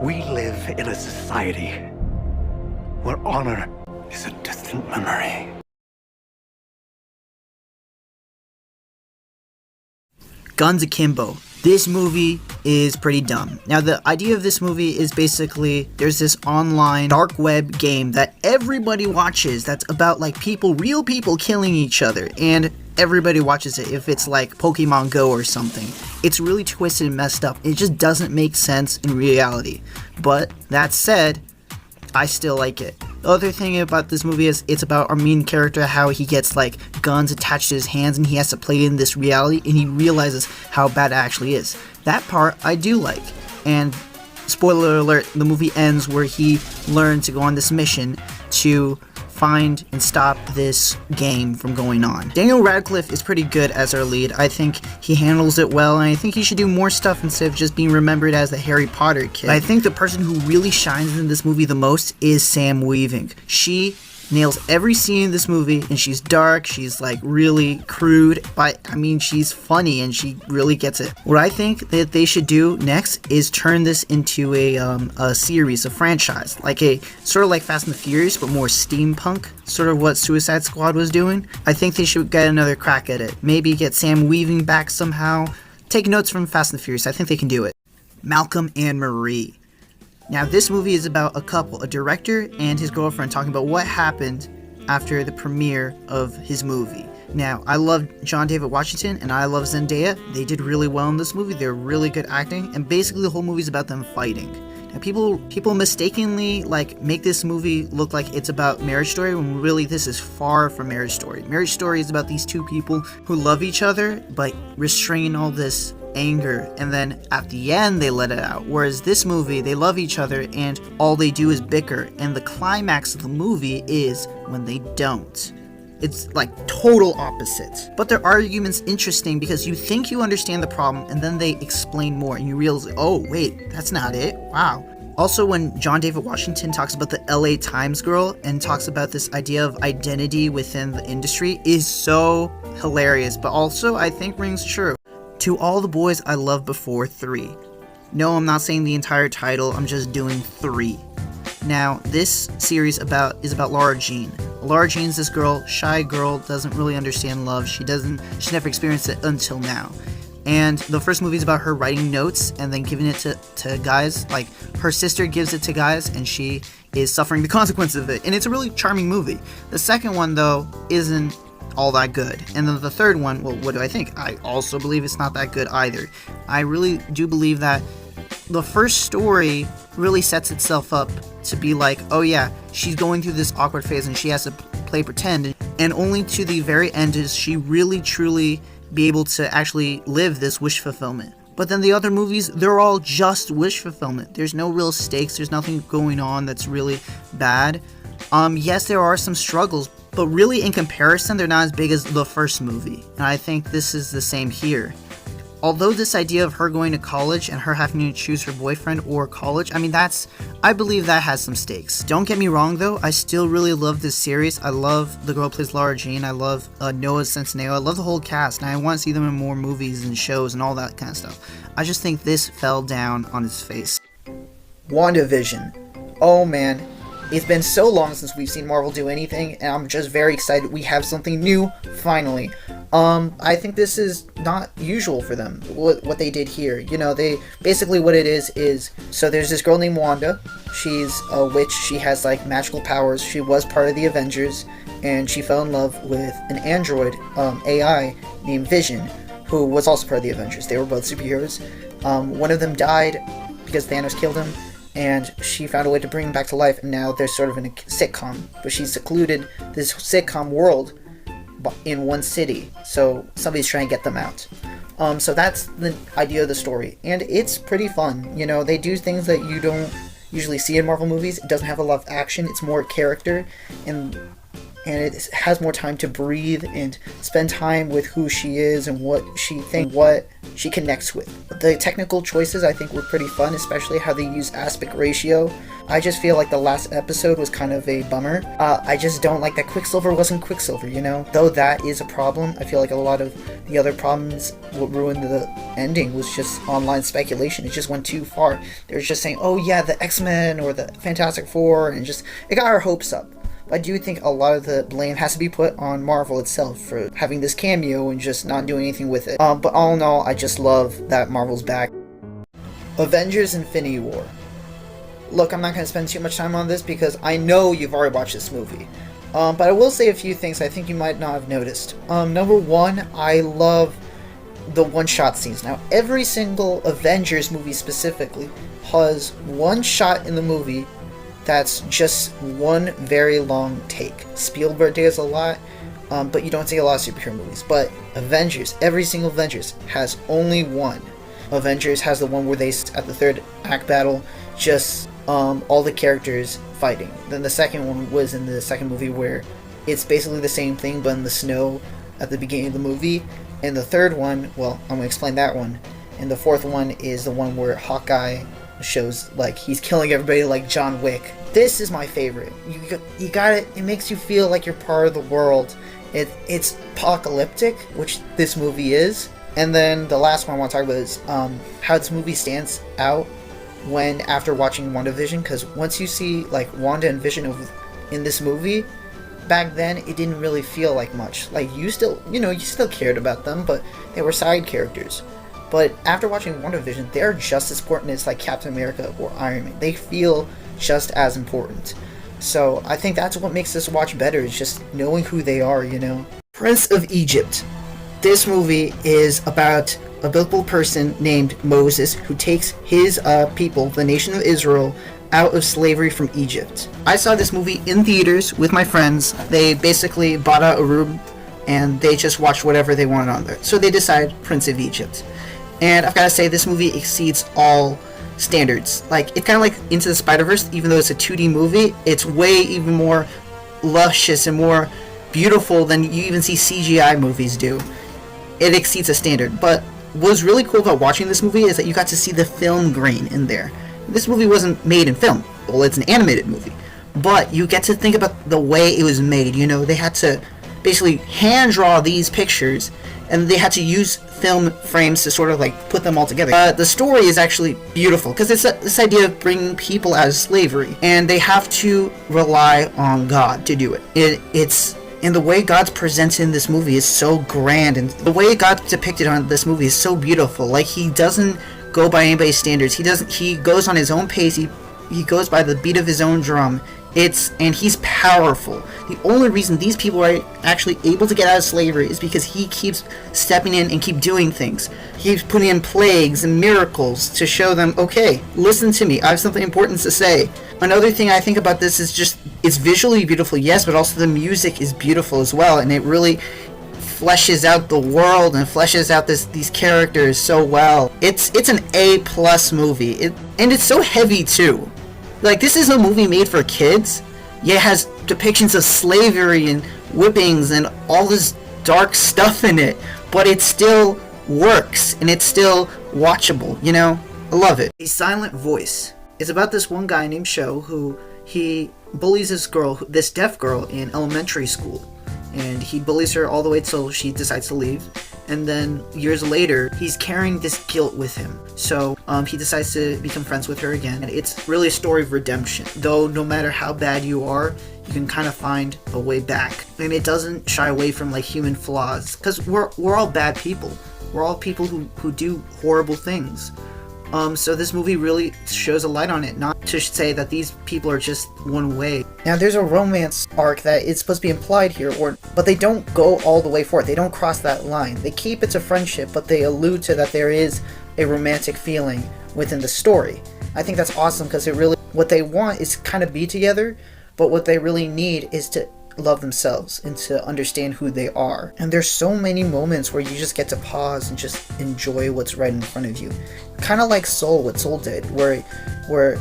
We live in a society where honor is a distant memory. Guns Akimbo. This movie is pretty dumb. Now, the idea of this movie is basically there's this online dark web game that everybody watches that's about like real people killing each other, and everybody watches it if it's like Pokemon Go or something. It's really twisted and messed up. It just doesn't make sense in reality. But that said, I still like it. The other thing about this movie is it's about our main character, how he gets like guns attached to his hands and he has to play it in this reality and he realizes how bad it actually is. That part I do like. And spoiler alert, the movie ends where he learned to go on this mission to find and stop this game from going on. Daniel Radcliffe is pretty good as our lead. I think he handles it well, and I think he should do more stuff instead of just being remembered as the Harry Potter kid. I think the person who really shines in this movie the most is Sam Weaving. She nails every scene in this movie, and she's dark, she's like really crude, but I mean she's funny and she really gets it. What I think that they should do next is turn this into a series, a franchise, like a sort of like Fast and the Furious but more steampunk, sort of what Suicide Squad was doing. I think they should get another crack at it. Maybe get Sam Weaving back somehow. Take notes from Fast and the Furious. I think they can do it. Malcolm and Marie. Now, this movie is about a couple, a director and his girlfriend, talking about what happened after the premiere of his movie. Now, I love John David Washington and I love Zendaya. They did really well in this movie. They're really good acting, and basically the whole movie is about them fighting. Now, people mistakenly like make this movie look like it's about Marriage Story, when really this is far from Marriage Story. Marriage Story is about these two people who love each other but restrain all this anger, and then at the end they let it out. Whereas this movie, they love each other and all they do is bicker, and the climax of the movie is when they don't. It's like total opposites. But their argument's interesting because you think you understand the problem and then they explain more and you realize, oh wait, that's not it. Wow. Also, when John David Washington talks about the LA Times girl and talks about this idea of identity within the industry is so hilarious, but also I think rings true. To All the Boys I Loved Before 3. No, I'm not saying the entire title, I'm just doing 3. Now, this series is about Lara Jean. Lara Jean's this girl, shy girl, doesn't really understand love. She never experienced it until now. And the first movie is about her writing notes and then giving it to guys. Like, her sister gives it to guys and she is suffering the consequences of it. And it's a really charming movie. The second one, though, isn't all that good. And then the third one, well, what do I think? I also believe it's not that good either. I really do believe that the first story really sets itself up to be like, oh yeah, she's going through this awkward phase and she has to play pretend, and only to the very end does she really truly be able to actually live this wish fulfillment. But then the other movies, they're all just wish fulfillment. There's no real stakes, there's nothing going on that's really bad. Yes, there are some struggles, but really in comparison, they're not as big as the first movie. And I think this is the same here. Although this idea of her going to college and her having to choose her boyfriend or college, I mean, I believe that has some stakes. Don't get me wrong though, I still really love this series. I love the girl who plays Lara Jean, I love Noah Centineo, I love the whole cast, and I want to see them in more movies and shows and all that kind of stuff. I just think this fell down on its face. WandaVision. Oh man. It's been so long since we've seen Marvel do anything, and I'm just very excited we have something new, finally. I think this is not usual for them, what they did here. You know, they, basically what it is, so there's this girl named Wanda, she's a witch, she has like magical powers, she was part of the Avengers, and she fell in love with an android, AI, named Vision, who was also part of the Avengers. They were both superheroes. One of them died because Thanos killed him, and she found a way to bring him back to life, and now they're sort of in a sitcom, but she's secluded this sitcom world in one city, so somebody's trying to get them out. So that's the idea of the story, and it's pretty fun. You know, they do things that you don't usually see in Marvel movies. It doesn't have a lot of action, it's more character, and and it has more time to breathe and spend time with who she is and what she thinks, what she connects with. The technical choices I think were pretty fun, especially how they use aspect ratio. I just feel like the last episode was kind of a bummer. I just don't like that Quicksilver wasn't Quicksilver, you know? Though that is a problem, I feel like a lot of the other problems, what ruined the ending was just online speculation. It just went too far. They were just saying, oh yeah, the X-Men or the Fantastic Four, and it got our hopes up. I do think a lot of the blame has to be put on Marvel itself for having this cameo and just not doing anything with it. But all in all, I just love that Marvel's back. Avengers Infinity War. Look, I'm not going to spend too much time on this because I know you've already watched this movie. But I will say a few things I think you might not have noticed. Number one, I love the one-shot scenes. Now, every single Avengers movie specifically has one shot in the movie that's just one very long take. Spielberg does a lot, but you don't see a lot of superhero movies. But Avengers, every single Avengers has only one. Avengers has the one where they, at the third act battle, just all the characters fighting. Then the second one was in the second movie where it's basically the same thing but in the snow at the beginning of the movie. And the third one, well, I'm going to explain that one. And the fourth one is the one where Hawkeye shows like he's killing everybody like John Wick. This is my favorite. You got it. It makes you feel like you're part of the world. It's apocalyptic, which this movie is. And then the last one I want to talk about is how this movie stands out when after watching WandaVision, because once you see like Wanda and Vision in this movie, back then it didn't really feel like much. Like you still cared about them, but they were side characters. But after watching WandaVision, they're just as important as like Captain America or Iron Man. They feel just as important. So I think that's what makes this watch better, is just knowing who they are, you know. Prince of Egypt. This movie is about a biblical person named Moses who takes his people, the nation of Israel, out of slavery from Egypt. I saw this movie in theaters with my friends. They basically bought out a room and they just watched whatever they wanted on there. So they decided Prince of Egypt. And I've got to say, this movie exceeds all standards. Like, it's kind of like Into the Spider-Verse, even though it's a 2D movie, it's way even more luscious and more beautiful than you even see CGI movies do. It exceeds a standard. But what's really cool about watching this movie is that you got to see the film grain in there. This movie wasn't made in film. Well, it's an animated movie. But you get to think about the way it was made. You know, they had to basically hand draw these pictures, and they had to use film frames to sort of like put them all together. The story is actually beautiful because it's this idea of bringing people out of slavery, and they have to rely on God to do it. And the way God's presented in this movie is so grand, and the way God's depicted on this movie is so beautiful. Like, he doesn't go by anybody's standards. He goes on his own pace. He goes by the beat of his own drum. And he's powerful. The only reason these people are actually able to get out of slavery is because he keeps stepping in and keep doing things. He keeps putting in plagues and miracles to show them, okay, listen to me, I have something important to say. Another thing I think about this is just, it's visually beautiful, yes, but also the music is beautiful as well, and it really fleshes out the world and fleshes out these characters so well. It's an A+ movie, and it's so heavy too. Like, this is a movie made for kids, yet it has depictions of slavery and whippings and all this dark stuff in it, but it still works, and it's still watchable, you know? I love it. A Silent Voice is about this one guy named Sho who he bullies this deaf girl in elementary school, and he bullies her all the way till she decides to leave. And then years later, he's carrying this guilt with him. So he decides to become friends with her again. And it's really a story of redemption. Though no matter how bad you are, you can kind of find a way back. And it doesn't shy away from like human flaws. Because we're all bad people. We're all people who do horrible things. So this movie really shows a light on it, not to say that these people are just one way. Now there's a romance arc that is supposed to be implied here, but they don't go all the way for it. They don't cross that line. They keep it to friendship, but they allude to that there is a romantic feeling within the story. I think that's awesome because what they want is kind of be together, but what they really need is to love themselves and to understand who they are. And there's so many moments where you just get to pause and just enjoy what's right in front of you. Kind of like Soul, what Soul did, where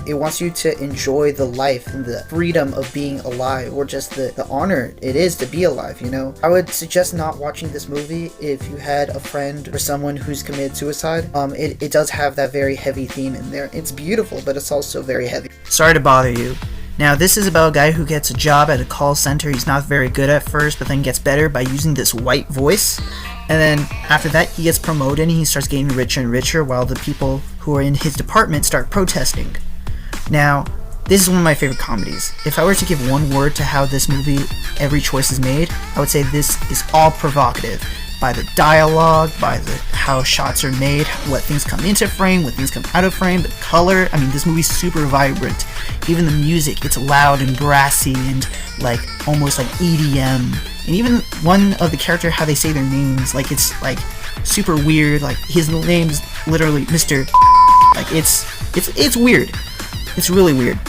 it wants you to enjoy the life and the freedom of being alive, or just the honor it is to be alive, you know? I would suggest not watching this movie if you had a friend or someone who's committed suicide. It does have that very heavy theme in there. It's beautiful, but it's also very heavy. Sorry to bother you. Now, this is about a guy who gets a job at a call center. He's not very good at first, but then gets better by using this white voice. And then after that, he gets promoted and he starts getting richer and richer while the people who are in his department start protesting. Now, this is one of my favorite comedies. If I were to give one word to how this movie, every choice is made, I would say this is all provocative. By the dialogue, by how shots are made, what things come into frame, what things come out of frame, the color. I mean, this movie's super vibrant. Even the music, it's loud and brassy and like almost like EDM. And even one of the characters, how they say their names, like it's like super weird. Like his name's literally Mr. Like it's weird. It's really weird,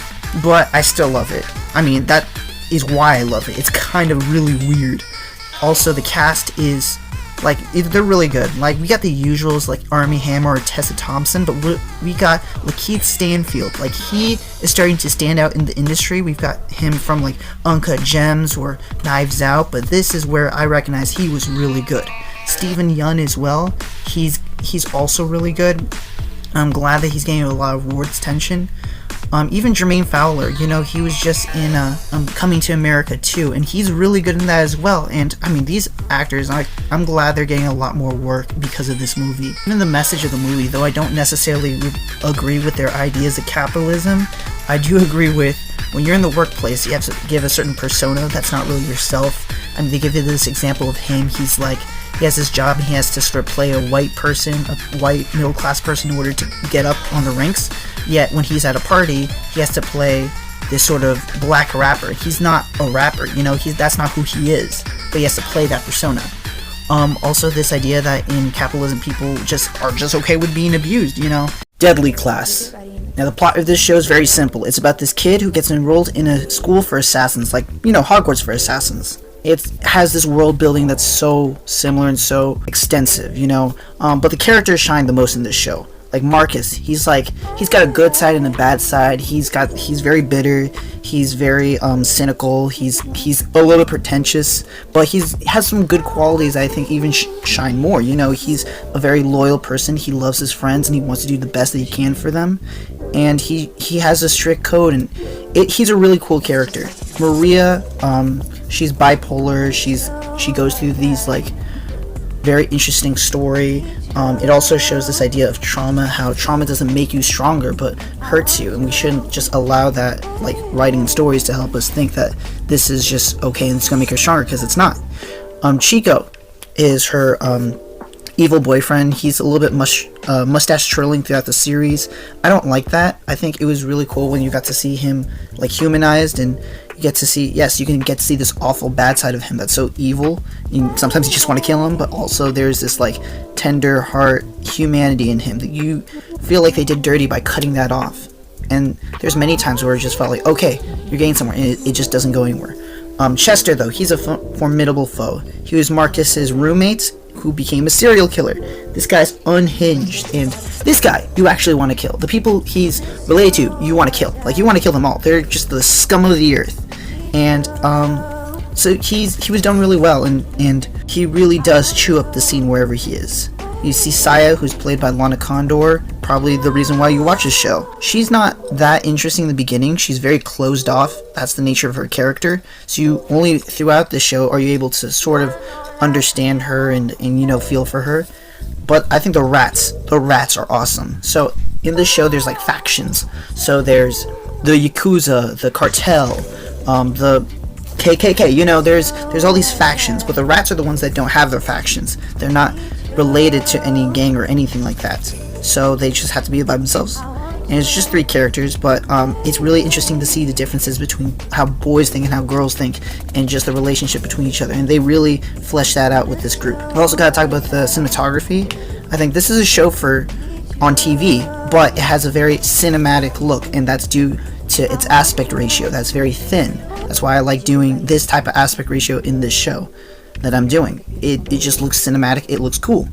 but I still love it. I mean, that is why I love it. It's kind of really weird. Also, the cast is like, they're really good. Like, we got the usuals like Armie Hammer or Tessa Thompson, but we got Lakeith Stanfield. Like, he is starting to stand out in the industry. We've got him from like Uncut Gems or Knives Out, but this is where I recognize he was really good. Stephen Yeun as well. He's also really good. I'm glad that he's getting a lot of awards attention. Even Jermaine Fowler, you know, he was just in Coming to America too, and he's really good in that as well. And I mean, these actors, I'm glad they're getting a lot more work because of this movie. Even the message of the movie, though I don't necessarily agree with their ideas of capitalism, I do agree with when you're in the workplace, you have to give a certain persona that's not really yourself. I mean, they give you this example of him. He's like, he has this job and he has to sort of play a white person, a white middle-class person in order to get up on the ranks. Yet when he's at a party, he has to play this sort of black rapper. He's not a rapper, you know, that's not who he is, but he has to play that persona. Also this idea that in capitalism people are just okay with being abused, you know. Deadly Class. Now the plot of this show is very simple. It's about this kid who gets enrolled in a school for assassins, like, you know, Hogwarts for assassins. It has this world building that's so similar and so extensive, you know, but the characters shine the most in this show. Like Marcus, he's got a good side and a bad side. He's very bitter. He's very cynical. He's a little pretentious, but he has some good qualities I think even shine more. You know, he's a very loyal person. He loves his friends and he wants to do the best that he can for them. And he has a strict code, and he's a really cool character. Maria, she's bipolar. She goes through these like very interesting story. It also shows this idea of trauma, how trauma doesn't make you stronger but hurts you, and we shouldn't just allow that, like writing stories to help us think that this is just okay and it's gonna make her stronger, because it's not. Chico is her evil boyfriend. He's a little bit mustache twirling throughout the series. I don't like that. I think it was really cool when you got to see him like humanized, and you get to see, yes, you can get to see this awful bad side of him that's so evil. Sometimes you just want to kill him, but also there's this like tender heart humanity in him that you feel like they did dirty by cutting that off. And there's many times where it just felt like, okay, you're getting somewhere, and it just doesn't go anywhere. Chester, though, he's a formidable foe. He was Marcus's roommate who became a serial killer. This guy's unhinged, and this guy you actually want to kill. The people he's related to, you want to kill. Like, you want to kill them all. They're just the scum of the earth. And so he was done really well, and he really does chew up the scene wherever he is. You see Saya, who's played by Lana Condor, probably the reason why you watch this show. She's not that interesting in the beginning. She's very closed off. That's the nature of her character. So you only throughout the show are you able to sort of understand her and you know, feel for her. But I think the rats are awesome. So in this show there's like factions. So there's the Yakuza, the cartel, the KKK, you know, there's all these factions, but the rats are the ones that don't have their factions. They're not related to any gang or anything like that, so they just have to be by themselves. And it's just 3 characters, but it's really interesting to see the differences between how boys think and how girls think, and just the relationship between each other, and they really flesh that out with this group. We also got to talk about the cinematography. I think this is a show for on TV, but it has a very cinematic look, and that's due to its aspect ratio. That's very thin. That's why I like doing this type of aspect ratio in this show that I'm doing. It just looks cinematic. It looks cool.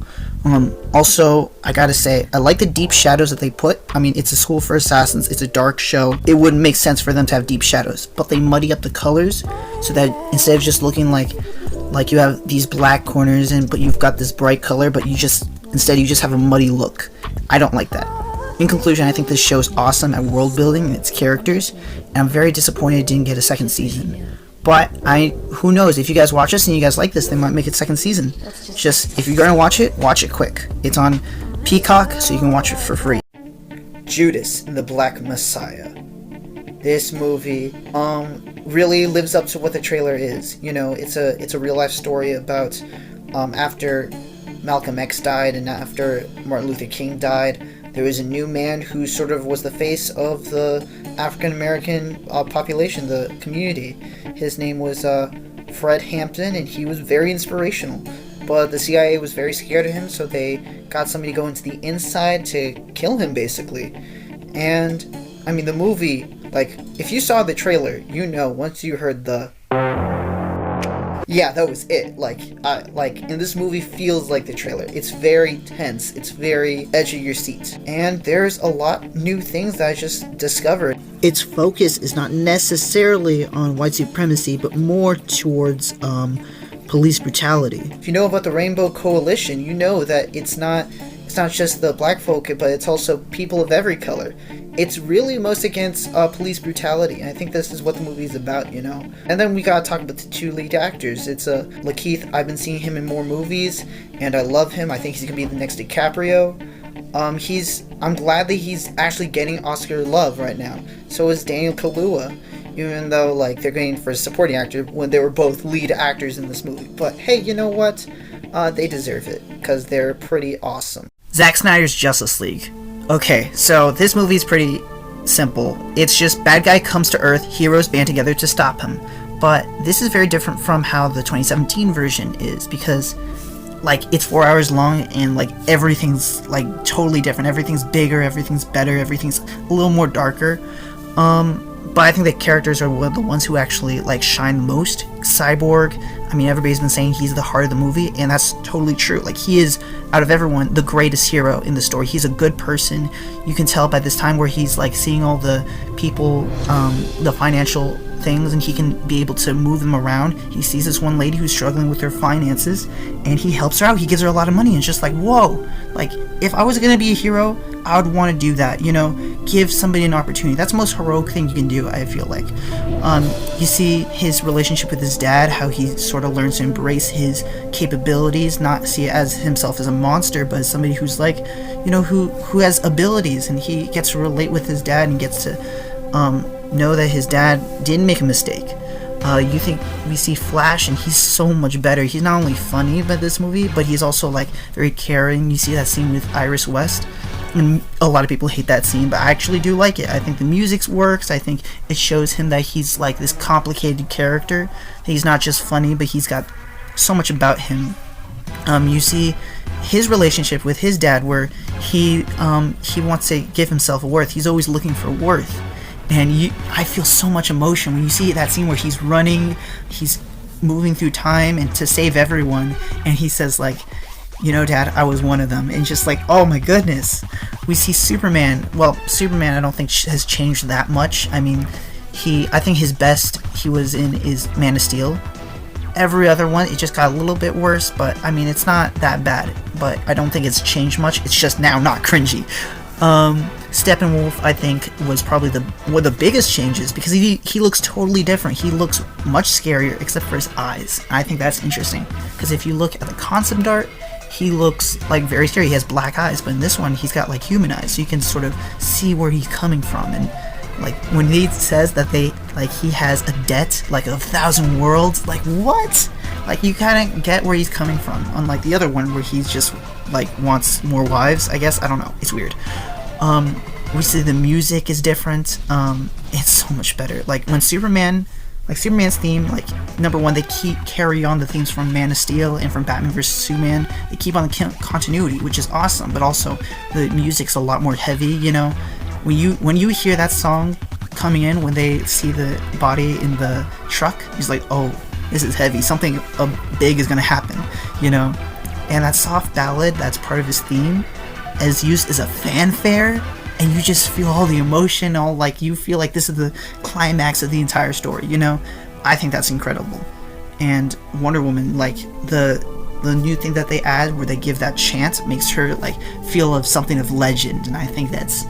Also, I gotta say, I like the deep shadows that they put. I mean, it's a school for assassins. It's a dark show. It wouldn't make sense for them to have deep shadows, but they muddy up the colors so that instead of just looking like you have these black corners but you've got this bright color, but you just have a muddy look. I don't like that. In conclusion, I think this show is awesome at world building and its characters, and I'm very disappointed it didn't get a second season. But who knows, if you guys watch this and you guys like this, they might make it second season. Just, if you're gonna watch it quick. It's on Peacock, so you can watch it for free. Judas and the Black Messiah. This movie really lives up to what the trailer is. You know, it's a real life story about after Malcolm X died and after Martin Luther King died, there was a new man who sort of was the face of the African American population, the community. His name was Fred Hampton, and he was very inspirational. But the CIA was very scared of him, so they got somebody to go into the inside to kill him, basically. And, I mean, the movie, like, if you saw the trailer, you know, once you heard the... Yeah, that was it. And this movie feels like the trailer. It's very tense. It's very edge of your seat. And there's a lot new things that I just discovered. Its focus is not necessarily on white supremacy, but more towards police brutality. If you know about the Rainbow Coalition, you know that it's not just the black folk, but it's also people of every color. It's really most against police brutality, and I think this is what the movie is about, you know. And then we gotta talk about the two lead actors. It's Lakeith. I've been seeing him in more movies, and I love him. I think he's gonna be the next DiCaprio. I'm glad that he's actually getting Oscar love right now. So is Daniel Kaluuya, even though they're getting for a supporting actor when they were both lead actors in this movie. But hey, you know what? They deserve it because they're pretty awesome. Zack Snyder's Justice League. Okay, so this movie is pretty simple. It's just bad guy comes to Earth, heroes band together to stop him. But this is very different from how the 2017 version is, because it's 4 hours long and everything's totally different. Everything's bigger, everything's better, everything's a little more darker. But I think the characters are the ones who actually shine most. Cyborg, I mean, everybody's been saying he's the heart of the movie, and that's totally true. He is, out of everyone, the greatest hero in the story. He's a good person. You can tell by this time where he's seeing all the people, the financial things, and he can be able to move them around. He sees this one lady who's struggling with her finances, and he helps her out. He gives her a lot of money, and it's just whoa. If I was gonna be a hero, I would want to do that, you know, give somebody an opportunity. That's the most heroic thing you can do, I feel like. You see his relationship with his dad, how he sort of learns to embrace his capabilities, not see it as himself as a monster, but as somebody who's who has abilities, and he gets to relate with his dad and gets to know that his dad didn't make a mistake. You think we see Flash, and he's so much better. He's not only funny by this movie, but he's also very caring. You see that scene with Iris West, and a lot of people hate that scene, but I actually do like it. I think the music works. I think it shows him that he's this complicated character. He's not just funny, but he's got so much about him. You see his relationship with his dad, where he wants to give himself a worth. He's always looking for worth. And I feel so much emotion when you see that scene where he's running, he's moving through time and to save everyone, and he says Dad, I was one of them. And just oh my goodness. We see Superman. Well, Superman I don't think has changed that much. I mean, I think his best he was in is Man of Steel. Every other one, it just got a little bit worse, but I mean, it's not that bad. But I don't think it's changed much. It's just now not cringy. Steppenwolf, I think, was probably one of the biggest changes, because he looks totally different. He looks much scarier, except for his eyes. I think that's interesting, because if you look at the concept art, he looks very scary. He has black eyes, but in this one, he's got human eyes, so you can sort of see where he's coming from. And when he says that he has a debt 1,000 worlds, what? You kind of get where he's coming from, unlike the other one where he's just wants more wives, I guess. I don't know, it's weird. We see the music is different. It's so much better. When Superman Like Superman's theme, like number one, they carry on the themes from Man of Steel and from Batman vs Superman. They keep on the continuity, which is awesome. But also the music's a lot more heavy. You know, when you hear that song coming in, when they see the body in the truck, he's like, oh, this is heavy. Something big is gonna happen. You know, and that soft ballad that's part of his theme is used as a fanfare. And you just feel all the emotion, all like you feel like this is the climax of the entire story, you know? I think that's incredible. And Wonder Woman, like the new thing that they add where they give that chant makes her like feel of something of legend, and I think that's,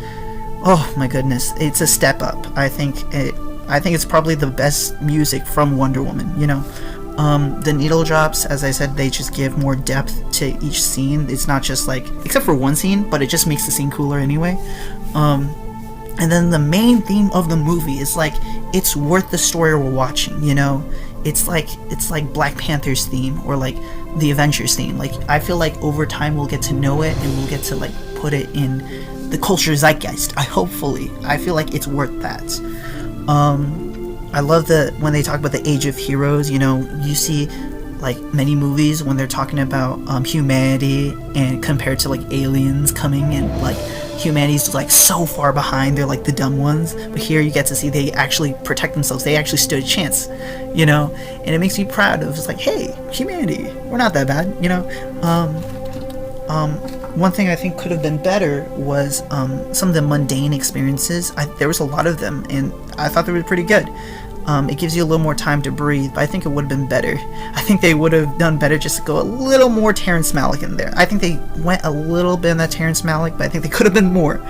oh my goodness, it's a step up. I think it's probably the best music from Wonder Woman, you know? The needle drops, as I said, they just give more depth to each scene. It's not just like, except for one scene, but it just makes the scene cooler anyway. And then the main theme of the movie is like, it's worth the story we're watching, you know? It's like Black Panther's theme or like the Avengers theme. Like, I feel like over time we'll get to know it and we'll get to like put it in the culture zeitgeist. I feel like it's worth that. I love when they talk about the Age of Heroes, you know, you see like many movies when they're talking about humanity and compared to like aliens coming and like humanity's like so far behind, they're like the dumb ones, but here you get to see they actually protect themselves, they actually stood a chance, you know, and it makes me proud of, it's like, hey, humanity, we're not that bad, you know. One thing I think could have been better was some of the mundane experiences. There was a lot of them, and I thought they were pretty good. It gives you a little more time to breathe, but I think it would have been better. I think they would have done better just to go a little more Terrence Malick in there. I think they went a little bit in that Terrence Malick, but I think they could have been more.